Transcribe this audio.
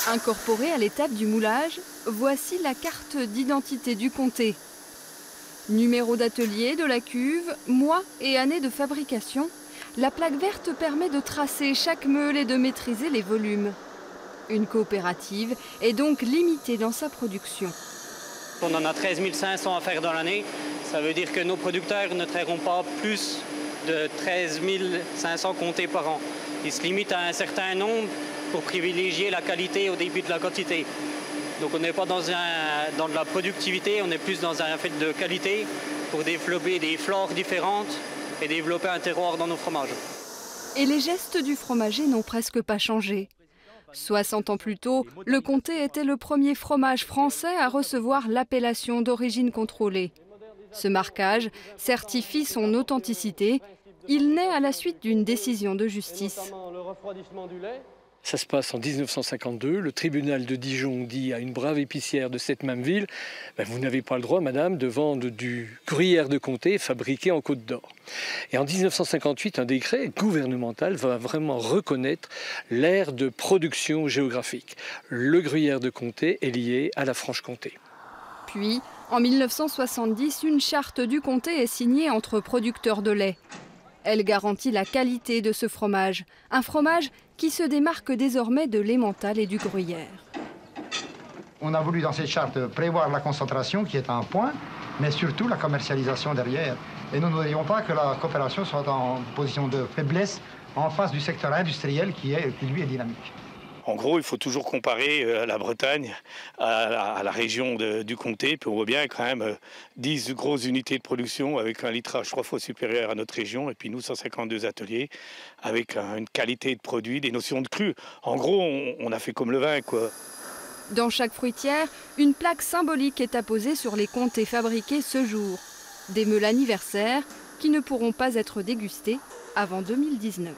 Incorporée à l'étape du moulage, voici la carte d'identité du comté. Numéro d'atelier de la cuve, mois et année de fabrication. La plaque verte permet de tracer chaque meule et de maîtriser les volumes. Une coopérative est donc limitée dans sa production. On en a 13 500 à faire dans l'année. Ça veut dire que nos producteurs ne traiteront pas plus de 13 500 comtés par an. Ils se limitent à un certain nombre pour privilégier la qualité au début de la quantité. Donc on n'est pas dans de la productivité, on est plus dans un fait de qualité pour développer des flores différentes et développer un terroir dans nos fromages. Et les gestes du fromager n'ont presque pas changé. 60 ans plus tôt, le comté était le premier fromage français à recevoir l'appellation d'origine contrôlée. Ce marquage certifie son authenticité. Il naît à la suite d'une décision de justice. Ça se passe en 1952. Le tribunal de Dijon dit à une brave épicière de cette même ville « Vous n'avez pas le droit, madame, de vendre du gruyère de comté fabriqué en Côte d'Or ». Et en 1958, un décret gouvernemental va vraiment reconnaître l'aire de production géographique. Le gruyère de comté est lié à la Franche-Comté. Puis, en 1970, une charte du comté est signée entre producteurs de lait. Elle garantit la qualité de ce fromage, un fromage qui se démarque désormais de l'emmental et du gruyère. On a voulu dans cette charte prévoir la concentration qui est un point, mais surtout la commercialisation derrière. Et nous ne voudrions pas que la coopération soit en position de faiblesse en face du secteur industriel qui lui est dynamique. En gros, il faut toujours comparer la Bretagne à la région du comté. Puis on voit bien quand même 10 grosses unités de production avec un litrage 3 fois supérieur à notre région. Et puis nous, 152 ateliers avec une qualité de produit, des notions de cru. En gros, on a fait comme le vin, quoi. Dans chaque fruitière, une plaque symbolique est apposée sur les comtés fabriqués ce jour. Des meules anniversaires qui ne pourront pas être dégustées avant 2019.